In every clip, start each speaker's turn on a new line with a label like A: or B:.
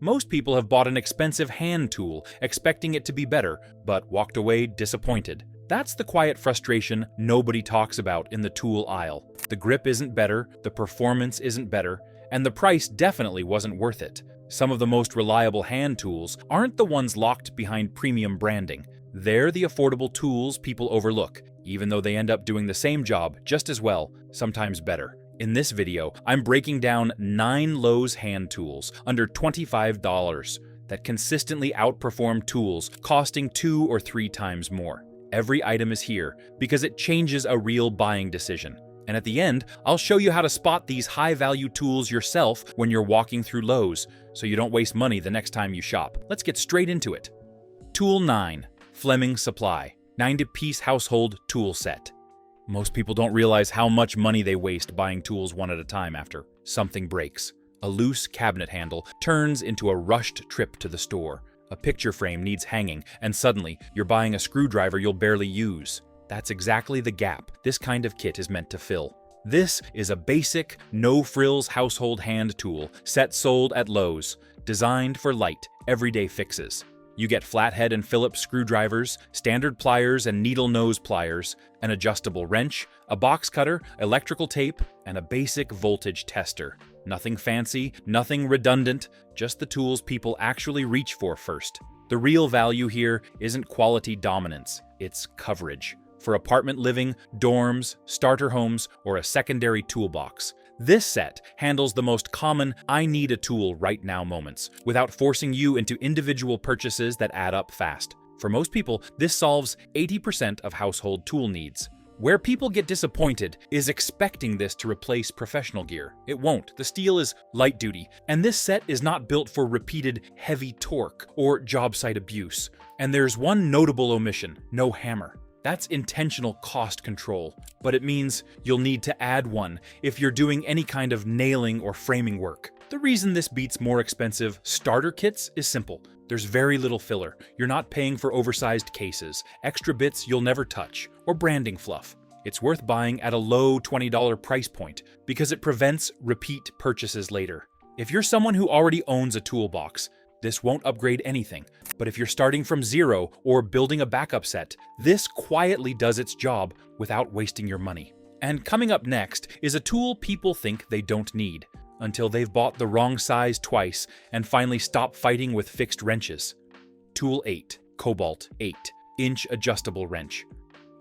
A: Most people have bought an expensive hand tool, expecting it to be better, but walked away disappointed. That's the quiet frustration nobody talks about in the tool aisle. The grip isn't better, the performance isn't better, and the price definitely wasn't worth it. Some of the most reliable hand tools aren't the ones locked behind premium branding. They're the affordable tools people overlook, even though they end up doing the same job just as well, sometimes better. In this video, I'm breaking down 9 Lowe's hand tools under $25 that consistently outperform tools costing 2 or 3 times more. Every item is here because it changes a real buying decision. And at the end, I'll show you how to spot these high-value tools yourself when you're walking through Lowe's, so you don't waste money the next time you shop. Let's get straight into it. Tool 9. Fleming Supply 90-piece household tool set. Most people don't realize how much money they waste buying tools one at a time after something breaks. A loose cabinet handle turns into a rushed trip to the store. A picture frame needs hanging, and suddenly you're buying a screwdriver you'll barely use. That's exactly the gap this kind of kit is meant to fill. This is a basic, no-frills household hand tool set sold at Lowe's, designed for light, everyday fixes. You get flathead and Phillips screwdrivers, standard pliers and needle nose pliers, an adjustable wrench, a box cutter, electrical tape, and a basic voltage tester. Nothing fancy, nothing redundant, just the tools people actually reach for first. The real value here isn't quality dominance, it's coverage. For apartment living, dorms, starter homes, or a secondary toolbox. This set handles the most common "I need a tool right now" moments, without forcing you into individual purchases that add up fast. For most people, this solves 80% of household tool needs. Where people get disappointed is expecting this to replace professional gear. It won't. The steel is light duty, and this set is not built for repeated heavy torque or job site abuse. And there's one notable omission: no hammer. That's intentional cost control, but it means you'll need to add one if you're doing any kind of nailing or framing work. The reason this beats more expensive starter kits is simple. There's very little filler. You're not paying for oversized cases, extra bits you'll never touch, or branding fluff. It's worth buying at a low $20 price point because it prevents repeat purchases later. If you're someone who already owns a toolbox, this won't upgrade anything. But if you're starting from zero or building a backup set, this quietly does its job without wasting your money. And coming up next is a tool people think they don't need, until they've bought the wrong size twice and finally stop fighting with fixed wrenches. Tool 8. Kobalt 8-inch adjustable wrench.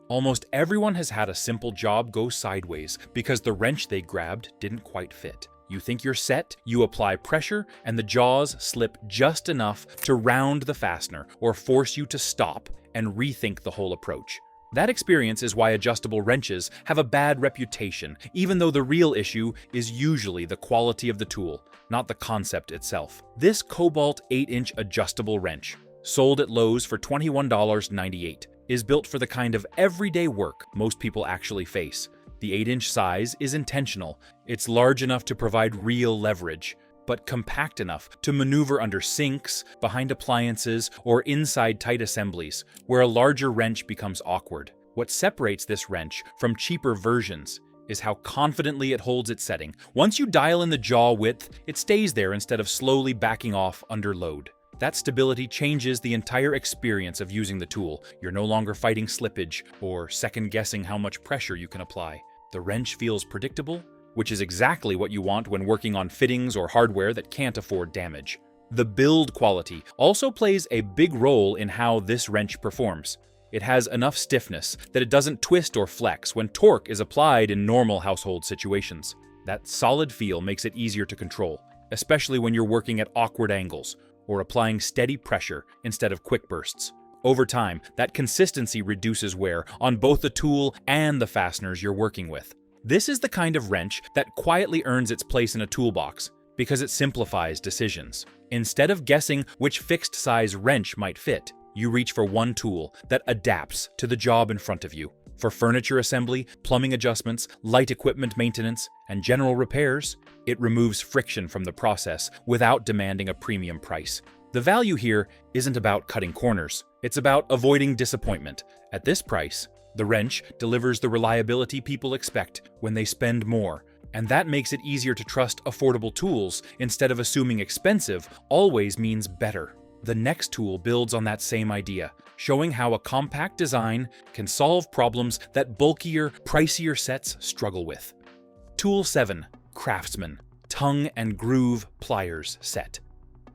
A: Almost everyone has had a simple job go sideways because the wrench they grabbed didn't quite fit. You think you're set, you apply pressure, and the jaws slip just enough to round the fastener or force you to stop and rethink the whole approach. That experience is why adjustable wrenches have a bad reputation, even though the real issue is usually the quality of the tool, not the concept itself. This Kobalt 8-inch adjustable wrench, sold at Lowe's for $21.98, is built for the kind of everyday work most people actually face. The 8-inch size is intentional. It's large enough to provide real leverage, but compact enough to maneuver under sinks, behind appliances, or inside tight assemblies, where a larger wrench becomes awkward. What separates this wrench from cheaper versions is how confidently it holds its setting. Once you dial in the jaw width, it stays there instead of slowly backing off under load. That stability changes the entire experience of using the tool. You're no longer fighting slippage or second-guessing how much pressure you can apply. The wrench feels predictable, which is exactly what you want when working on fittings or hardware that can't afford damage. The build quality also plays a big role in how this wrench performs. It has enough stiffness that it doesn't twist or flex when torque is applied in normal household situations. That solid feel makes it easier to control, especially when you're working at awkward angles or applying steady pressure instead of quick bursts. Over time, that consistency reduces wear on both the tool and the fasteners you're working with. This is the kind of wrench that quietly earns its place in a toolbox because it simplifies decisions. Instead of guessing which fixed size wrench might fit, you reach for one tool that adapts to the job in front of you. For furniture assembly, plumbing adjustments, light equipment maintenance, and general repairs, it removes friction from the process without demanding a premium price. The value here isn't about cutting corners, it's about avoiding disappointment. At this price, the wrench delivers the reliability people expect when they spend more, And that makes it easier to trust affordable tools instead of assuming expensive always means better. The next tool builds on that same idea, showing how a compact design can solve problems that bulkier, pricier sets struggle with. Tool 7, Craftsman, Tongue and Groove Pliers Set.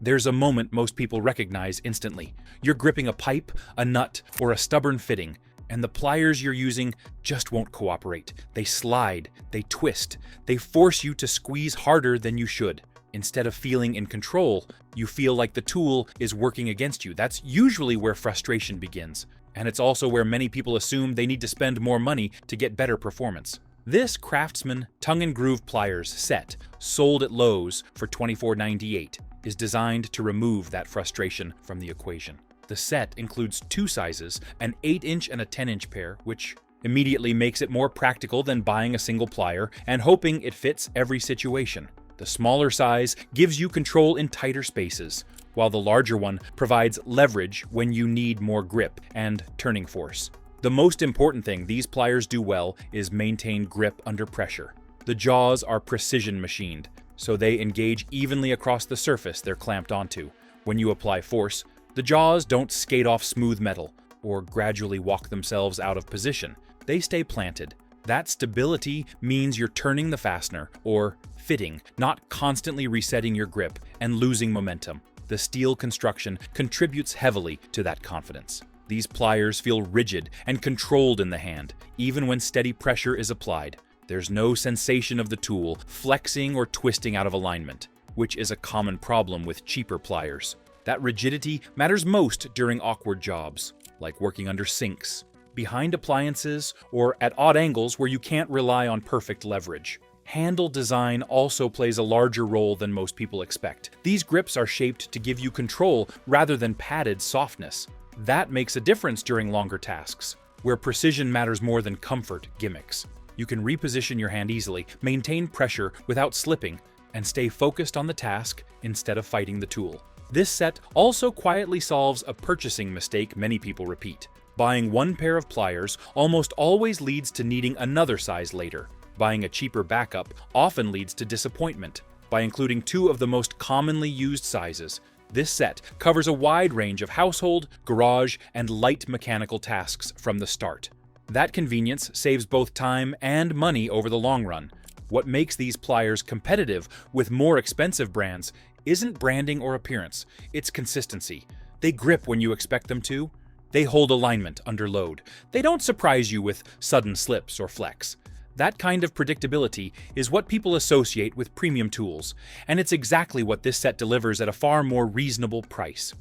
A: There's a moment most people recognize instantly. You're gripping a pipe, a nut, or a stubborn fitting, and the pliers you're using just won't cooperate. They slide, they twist, they force you to squeeze harder than you should. Instead of feeling in control, you feel like the tool is working against you. That's usually where frustration begins, and it's also where many people assume they need to spend more money to get better performance. This Craftsman Tongue and Groove Pliers set, sold at Lowe's for $24.98, is designed to remove that frustration from the equation. The set includes 2 sizes, an 8-inch and a 10-inch pair, which immediately makes it more practical than buying a single plier and hoping it fits every situation. The smaller size gives you control in tighter spaces, while the larger one provides leverage when you need more grip and turning force. The most important thing these pliers do well is maintain grip under pressure. The jaws are precision machined, so they engage evenly across the surface they're clamped onto. When you apply force, the jaws don't skate off smooth metal or gradually walk themselves out of position. They stay planted. That stability means you're turning the fastener, or fitting, not constantly resetting your grip and losing momentum. The steel construction contributes heavily to that confidence. These pliers feel rigid and controlled in the hand, even when steady pressure is applied. There's no sensation of the tool flexing or twisting out of alignment, which is a common problem with cheaper pliers. That rigidity matters most during awkward jobs, like working under sinks, behind appliances, or at odd angles where you can't rely on perfect leverage. Handle design also plays a larger role than most people expect. These grips are shaped to give you control rather than padded softness. That makes a difference during longer tasks, where precision matters more than comfort gimmicks. You can reposition your hand easily, maintain pressure without slipping, and stay focused on the task instead of fighting the tool. This set also quietly solves a purchasing mistake many people repeat. Buying one pair of pliers almost always leads to needing another size later. Buying a cheaper backup often leads to disappointment. By including 2 of the most commonly used sizes, this set covers a wide range of household, garage, and light mechanical tasks from the start. That convenience saves both time and money over the long run. What makes these pliers competitive with more expensive brands isn't branding or appearance, it's consistency. They grip when you expect them to. They hold alignment under load. They don't surprise you with sudden slips or flex. That kind of predictability is what people associate with premium tools, and it's exactly what this set delivers at a far more reasonable price.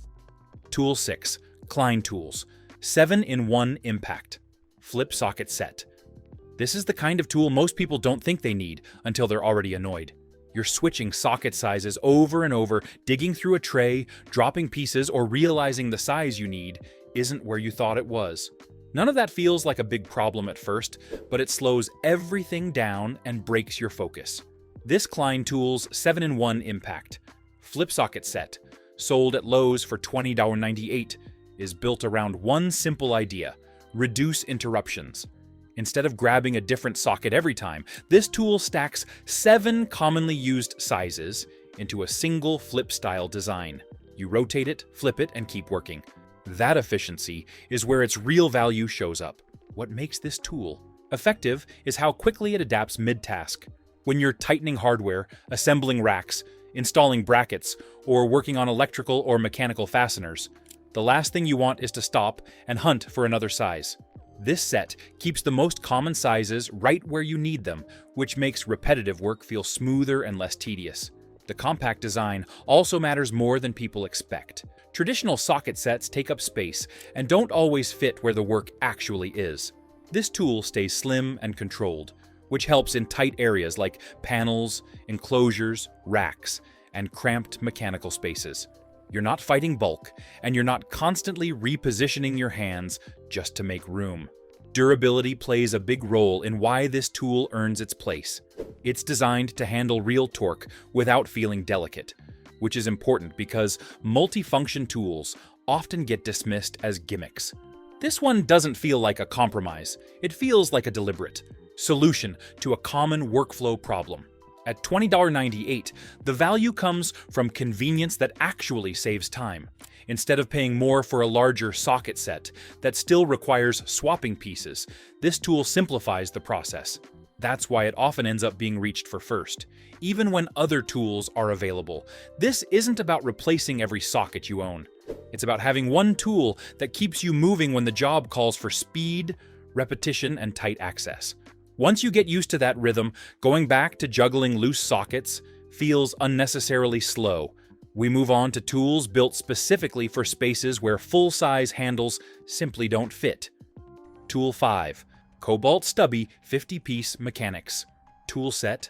A: Tool 6, Klein Tools, 7-in-1 Impact, Flip Socket Set. This is the kind of tool most people don't think they need until they're already annoyed. You're switching socket sizes over and over, digging through a tray, dropping pieces, or realizing the size you need isn't where you thought it was. None of that feels like a big problem at first, but it slows everything down and breaks your focus. This Klein Tools 7-in-1 Impact, Flip Socket Set, sold at Lowe's for $20.98, is built around one simple idea: reduce interruptions. Instead of grabbing a different socket every time, this tool stacks 7 commonly used sizes into a single flip-style design. You rotate it, flip it, and keep working. That efficiency is where its real value shows up. What makes this tool effective is how quickly it adapts mid-task. When you're tightening hardware, assembling racks, installing brackets, or working on electrical or mechanical fasteners, the last thing you want is to stop and hunt for another size. This set keeps the most common sizes right where you need them, which makes repetitive work feel smoother and less tedious. The compact design also matters more than people expect. Traditional socket sets take up space and don't always fit where the work actually is. This tool stays slim and controlled, which helps in tight areas like panels, enclosures, racks, and cramped mechanical spaces. You're not fighting bulk, and you're not constantly repositioning your hands just to make room. Durability plays a big role in why this tool earns its place. It's designed to handle real torque without feeling delicate, which is important because multifunction tools often get dismissed as gimmicks. This one doesn't feel like a compromise. It feels like a deliberate. Solution to a common workflow problem. At $20.98, the value comes from convenience that actually saves time. Instead of paying more for a larger socket set that still requires swapping pieces, this tool simplifies the process. That's why it often ends up being reached for first, even when other tools are available. This isn't about replacing every socket you own. It's about having one tool that keeps you moving when the job calls for speed, repetition, and tight access. Once you get used to that rhythm, going back to juggling loose sockets feels unnecessarily slow. We move on to tools built specifically for spaces where full-size handles simply don't fit. Tool 5. Kobalt Stubby 50-piece Mechanics. Tool set.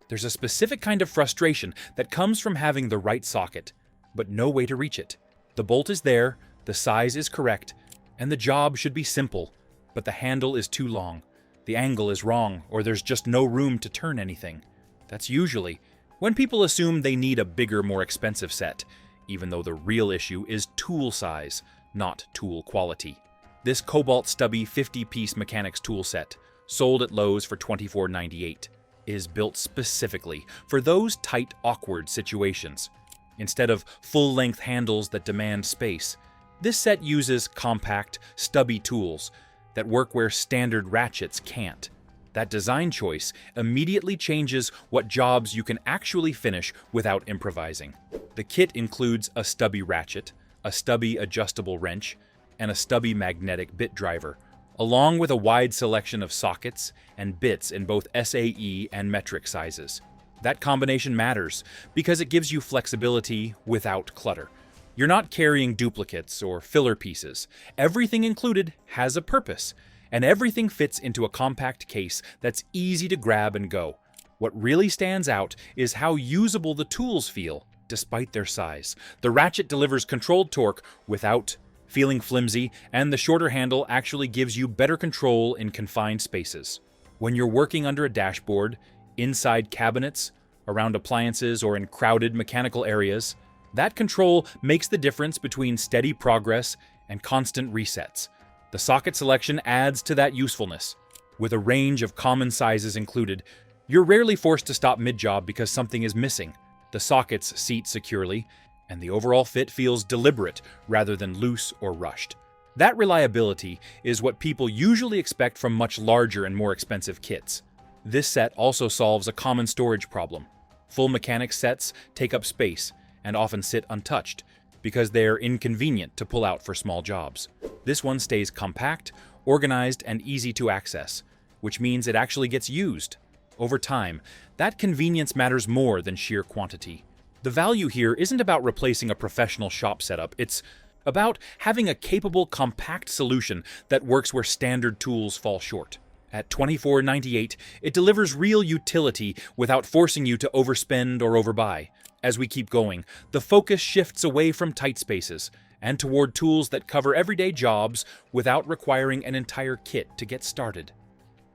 A: There's a specific kind of frustration that comes from having the right socket, but no way to reach it. The bolt is there, the size is correct, and the job should be simple, but the handle is too long. The angle is wrong, or there's just no room to turn anything. That's usually when people assume they need a bigger, more expensive set, even though the real issue is tool size, not tool quality. This Kobalt Stubby 50-piece Mechanics tool set, sold at Lowe's for $24.98, is built specifically for those tight, awkward situations. Instead of full-length handles that demand space, this set uses compact, stubby tools that work where standard ratchets can't. That design choice immediately changes what jobs you can actually finish without improvising. The kit includes a stubby ratchet, a stubby adjustable wrench, and a stubby magnetic bit driver, along with a wide selection of sockets and bits in both SAE and metric sizes. That combination matters because it gives you flexibility without clutter. You're not carrying duplicates or filler pieces. Everything included has a purpose, and everything fits into a compact case that's easy to grab and go. What really stands out is how usable the tools feel, despite their size. The ratchet delivers controlled torque without feeling flimsy, and the shorter handle actually gives you better control in confined spaces. When you're working under a dashboard, inside cabinets, around appliances, or in crowded mechanical areas, that control makes the difference between steady progress and constant resets. The socket selection adds to that usefulness. With a range of common sizes included, you're rarely forced to stop mid-job because something is missing. The sockets seat securely, and the overall fit feels deliberate rather than loose or rushed. That reliability is what people usually expect from much larger and more expensive kits. This set also solves a common storage problem. Full Mechanics sets take up space and often sit untouched because they're inconvenient to pull out for small jobs. This one stays compact, organized, and easy to access, which means it actually gets used. Over time, that convenience matters more than sheer quantity. The value here isn't about replacing a professional shop setup, it's about having a capable, compact solution that works where standard tools fall short. At $24.98, it delivers real utility without forcing you to overspend or overbuy. As we keep going, the focus shifts away from tight spaces and toward tools that cover everyday jobs without requiring an entire kit to get started.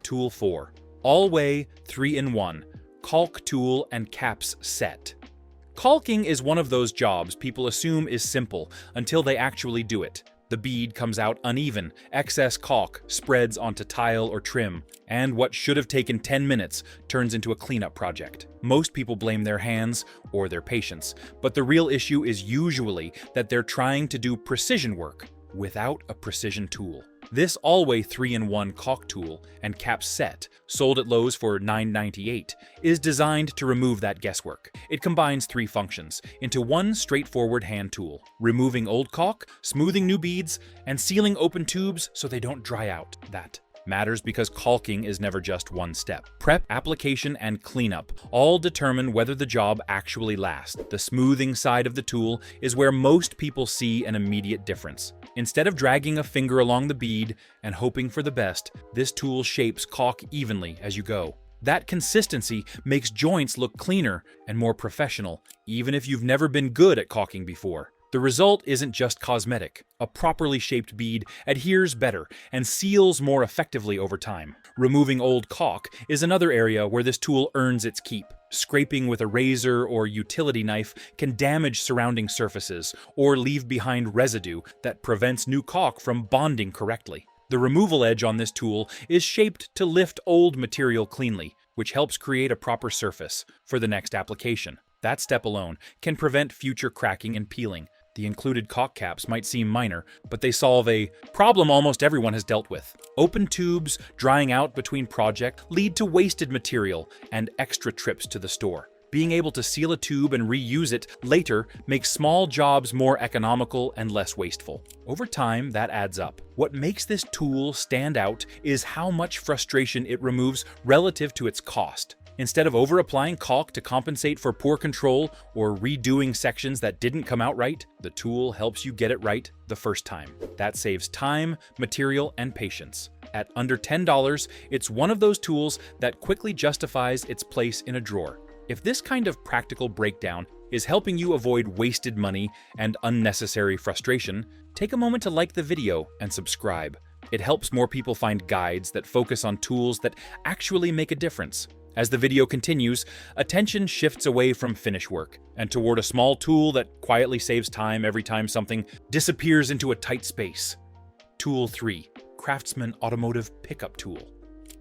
A: Tool 4. Allway 3-in-1 Caulk Tool and Caps Set. Caulking is one of those jobs people assume is simple until they actually do it. The bead comes out uneven, excess caulk spreads onto tile or trim, and what should have taken 10 minutes turns into a cleanup project. Most people blame their hands or their patience, but the real issue is usually that they're trying to do precision work without a precision tool. This Allway 3-in-1 caulk tool and cap set, sold at Lowe's for $9.98, is designed to remove that guesswork. It combines three functions into one straightforward hand tool: removing old caulk, smoothing new beads, and sealing open tubes so they don't dry out. That matters because caulking is never just one step. Prep, application, and cleanup all determine whether the job actually lasts. The smoothing side of the tool is where most people see an immediate difference. Instead of dragging a finger along the bead and hoping for the best, this tool shapes caulk evenly as you go. That consistency makes joints look cleaner and more professional, even if you've never been good at caulking before. The result isn't just cosmetic. A properly shaped bead adheres better and seals more effectively over time. Removing old caulk is another area where this tool earns its keep. Scraping with a razor or utility knife can damage surrounding surfaces or leave behind residue that prevents new caulk from bonding correctly. The removal edge on this tool is shaped to lift old material cleanly, which helps create a proper surface for the next application. That step alone can prevent future cracking and peeling. The included caulk caps might seem minor, but they solve a problem almost everyone has dealt with. Open tubes drying out between projects lead to wasted material and extra trips to the store. Being able to seal a tube and reuse it later makes small jobs more economical and less wasteful. Over time, that adds up. What makes this tool stand out is how much frustration it removes relative to its cost. Instead of over-applying caulk to compensate for poor control or redoing sections that didn't come out right, the tool helps you get it right the first time. That saves time, material, and patience. At under $10, it's one of those tools that quickly justifies its place in a drawer. If this kind of practical breakdown is helping you avoid wasted money and unnecessary frustration, take a moment to like the video and subscribe. It helps more people find guides that focus on tools that actually make a difference. As the video continues, attention shifts away from finish work and toward a small tool that quietly saves time every time something disappears into a tight space. Tool 3. Craftsman Automotive Pickup Tool.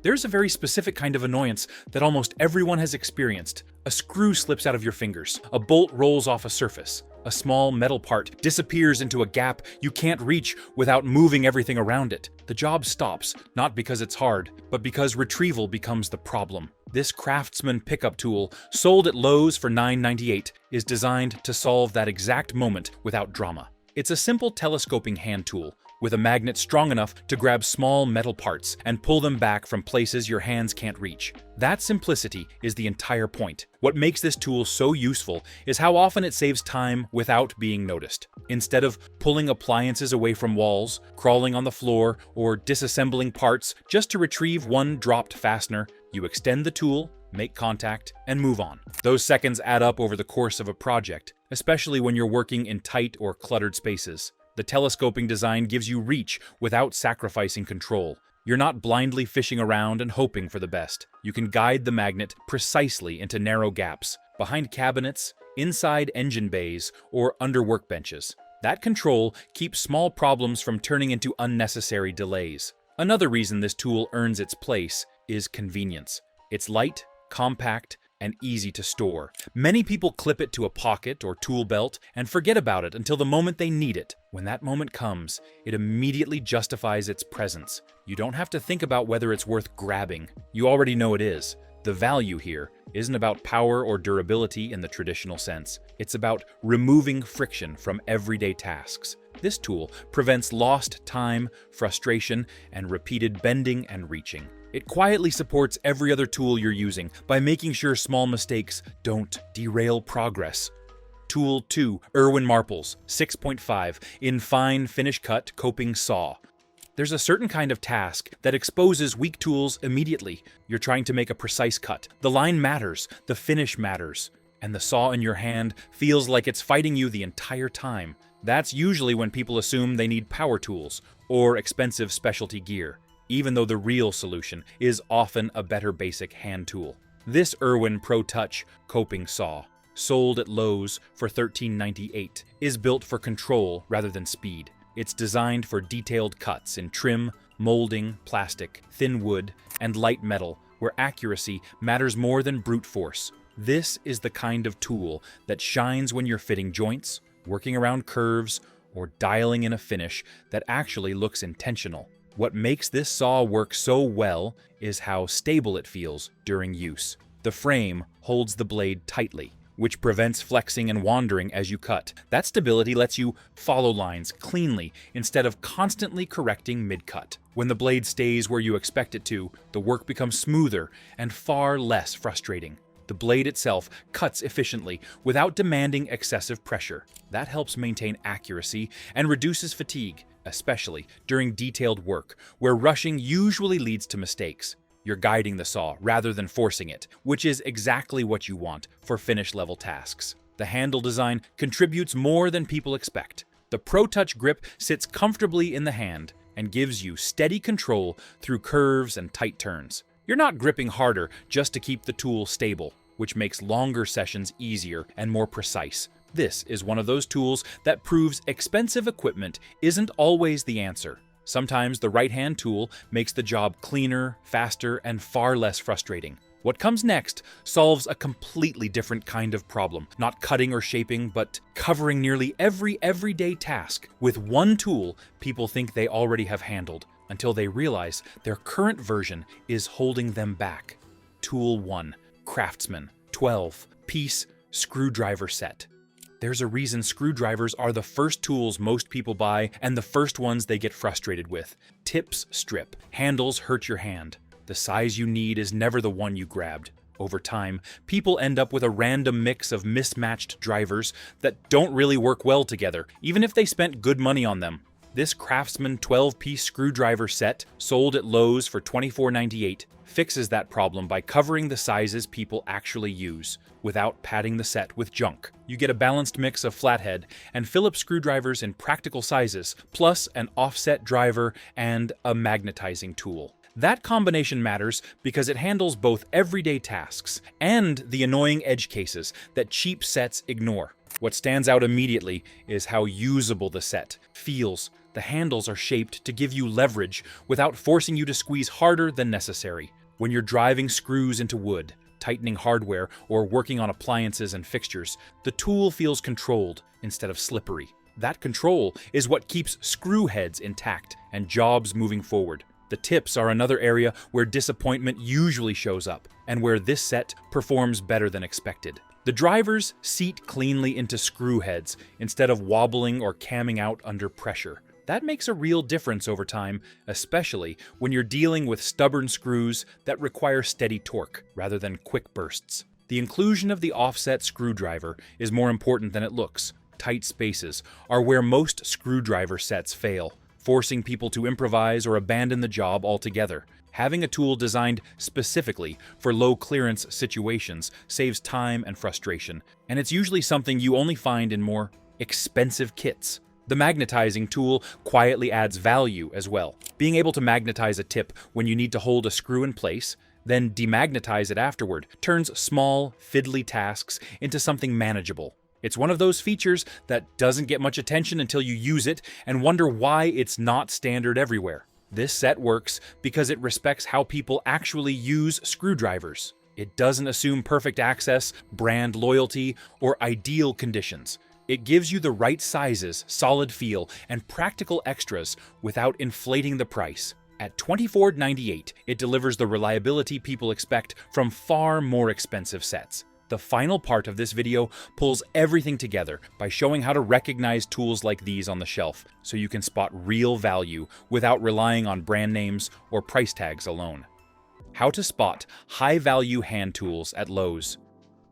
A: There's a very specific kind of annoyance that almost everyone has experienced. A screw slips out of your fingers, a bolt rolls off a surface, a small metal part disappears into a gap you can't reach without moving everything around it. The job stops, not because it's hard, but because retrieval becomes the problem. This Craftsman pickup tool, sold at Lowe's for $9.98, is designed to solve that exact moment without drama. It's a simple telescoping hand tool, with a magnet strong enough to grab small metal parts and pull them back from places your hands can't reach. That simplicity is the entire point. What makes this tool so useful is how often it saves time without being noticed. Instead of pulling appliances away from walls, crawling on the floor, or disassembling parts just to retrieve one dropped fastener, you extend the tool, make contact, and move on. Those seconds add up over the course of a project, especially when you're working in tight or cluttered spaces. The telescoping design gives you reach without sacrificing control. You're not blindly fishing around and hoping for the best. You can guide the magnet precisely into narrow gaps, behind cabinets, inside engine bays, or under workbenches. That control keeps small problems from turning into unnecessary delays. Another reason this tool earns its place is convenience. It's light, compact, and easy to store. Many people clip it to a pocket or tool belt and forget about it until the moment they need it. When that moment comes, it immediately justifies its presence. You don't have to think about whether it's worth grabbing. You already know it is. The value here isn't about power or durability in the traditional sense. It's about removing friction from everyday tasks. This tool prevents lost time, frustration, and repeated bending and reaching. It quietly supports every other tool you're using by making sure small mistakes don't derail progress. Tool 2, Irwin Marples, 6.5, in fine finish cut coping saw. There's a certain kind of task that exposes weak tools immediately. You're trying to make a precise cut. The line matters, the finish matters, and the saw in your hand feels like it's fighting you the entire time. That's usually when people assume they need power tools or expensive specialty gear, even though the real solution is often a better basic hand tool. This Irwin Pro Touch coping saw, sold at Lowe's for $13.98, is built for control rather than speed. It's designed for detailed cuts in trim, molding, plastic, thin wood, and light metal, where accuracy matters more than brute force. This is the kind of tool that shines when you're fitting joints, working around curves, or dialing in a finish that actually looks intentional. What makes this saw work so well is how stable it feels during use. The frame holds the blade tightly, which prevents flexing and wandering as you cut. That stability lets you follow lines cleanly instead of constantly correcting mid-cut. When the blade stays where you expect it to, the work becomes smoother and far less frustrating. The blade itself cuts efficiently without demanding excessive pressure. That helps maintain accuracy and reduces fatigue, especially during detailed work, where rushing usually leads to mistakes. You're guiding the saw rather than forcing it, which is exactly what you want for finish-level tasks. The handle design contributes more than people expect. The Pro Touch grip sits comfortably in the hand and gives you steady control through curves and tight turns. You're not gripping harder just to keep the tool stable, which makes longer sessions easier and more precise. This is one of those tools that proves expensive equipment isn't always the answer. Sometimes the right-hand tool makes the job cleaner, faster, and far less frustrating. What comes next solves a completely different kind of problem, not cutting or shaping, but covering nearly every everyday task with one tool people think they already have handled, until they realize their current version is holding them back. Tool 1, Craftsman, 12-piece screwdriver set. There's a reason screwdrivers are the first tools most people buy and the first ones they get frustrated with. Tips strip, handles hurt your hand. The size you need is never the one you grabbed. Over time, people end up with a random mix of mismatched drivers that don't really work well together, even if they spent good money on them. This Craftsman 12-piece screwdriver set, sold at Lowe's for $24.98, fixes that problem by covering the sizes people actually use, without padding the set with junk. You get a balanced mix of flathead and Phillips screwdrivers in practical sizes, plus an offset driver and a magnetizing tool. That combination matters because it handles both everyday tasks and the annoying edge cases that cheap sets ignore. What stands out immediately is how usable the set feels. The handles are shaped to give you leverage without forcing you to squeeze harder than necessary. When you're driving screws into wood, tightening hardware, or working on appliances and fixtures, the tool feels controlled instead of slippery. That control is what keeps screw heads intact and jobs moving forward. The tips are another area where disappointment usually shows up, and where this set performs better than expected. The drivers seat cleanly into screw heads instead of wobbling or camming out under pressure. That makes a real difference over time, especially when you're dealing with stubborn screws that require steady torque rather than quick bursts. The inclusion of the offset screwdriver is more important than it looks. Tight spaces are where most screwdriver sets fail, forcing people to improvise or abandon the job altogether. Having a tool designed specifically for low clearance situations saves time and frustration, and it's usually something you only find in more expensive kits. The magnetizing tool quietly adds value as well. Being able to magnetize a tip when you need to hold a screw in place, then demagnetize it afterward, turns small, fiddly tasks into something manageable. It's one of those features that doesn't get much attention until you use it and wonder why it's not standard everywhere. This set works because it respects how people actually use screwdrivers. It doesn't assume perfect access, brand loyalty, or ideal conditions. It gives you the right sizes, solid feel, and practical extras without inflating the price. At $24.98, it delivers the reliability people expect from far more expensive sets. The final part of this video pulls everything together by showing how to recognize tools like these on the shelf so you can spot real value without relying on brand names or price tags alone. How to spot high-value hand tools at Lowe's.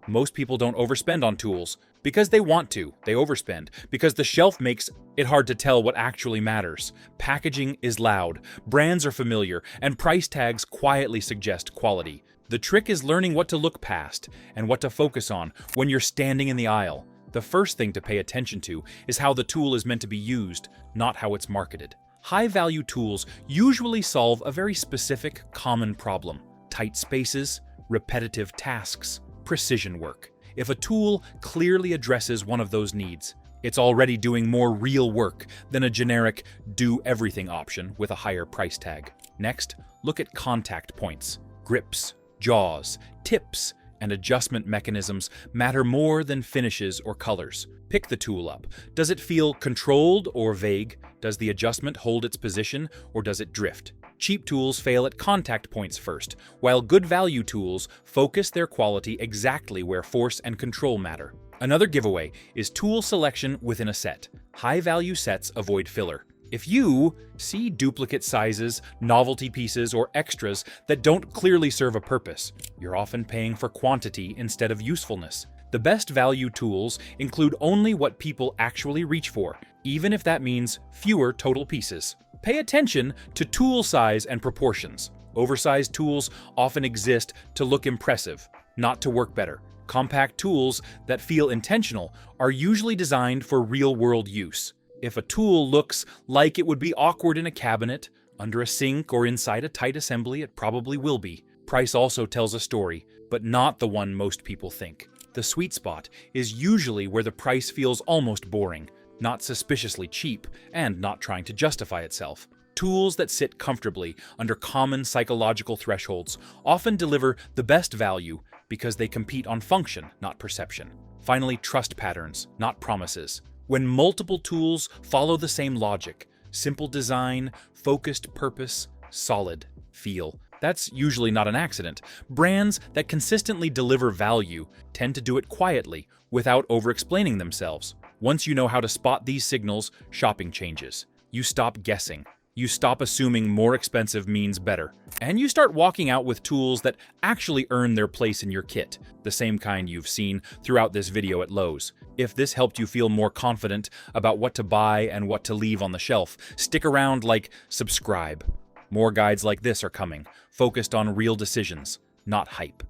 A: Most people don't overspend on tools because they want to. They overspend because the shelf makes it hard to tell what actually matters. Packaging is loud, brands are familiar, and price tags quietly suggest quality. The trick is learning what to look past and what to focus on when you're standing in the aisle. The first thing to pay attention to is how the tool is meant to be used, not how it's marketed. High-value tools usually solve a very specific, common problem: tight spaces, repetitive tasks, precision work. If a tool clearly addresses one of those needs, it's already doing more real work than a generic do-everything option with a higher price tag. Next, look at contact points. Grips, jaws, tips, and adjustment mechanisms matter more than finishes or colors. Pick the tool up. Does it feel controlled or vague? Does the adjustment hold its position, or does it drift? Cheap tools fail at contact points first, while good value tools focus their quality exactly where force and control matter. Another giveaway is tool selection within a set. High-value sets avoid filler. If you see duplicate sizes, novelty pieces, or extras that don't clearly serve a purpose, you're often paying for quantity instead of usefulness. The best value tools include only what people actually reach for, even if that means fewer total pieces. Pay attention to tool size and proportions. Oversized tools often exist to look impressive, not to work better. Compact tools that feel intentional are usually designed for real-world use. If a tool looks like it would be awkward in a cabinet, under a sink, or inside a tight assembly, it probably will be. Price also tells a story, but not the one most people think. The sweet spot is usually where the price feels almost boring, not suspiciously cheap, and not trying to justify itself. Tools that sit comfortably under common psychological thresholds often deliver the best value because they compete on function, not perception. Finally, trust patterns, not promises. When multiple tools follow the same logic, simple design, focused purpose, solid feel, that's usually not an accident. Brands that consistently deliver value tend to do it quietly, without over-explaining themselves. Once you know how to spot these signals, shopping changes. You stop guessing. You stop assuming more expensive means better. And you start walking out with tools that actually earn their place in your kit, the same kind you've seen throughout this video at Lowe's. If this helped you feel more confident about what to buy and what to leave on the shelf, stick around, subscribe. More guides like this are coming, focused on real decisions, not hype.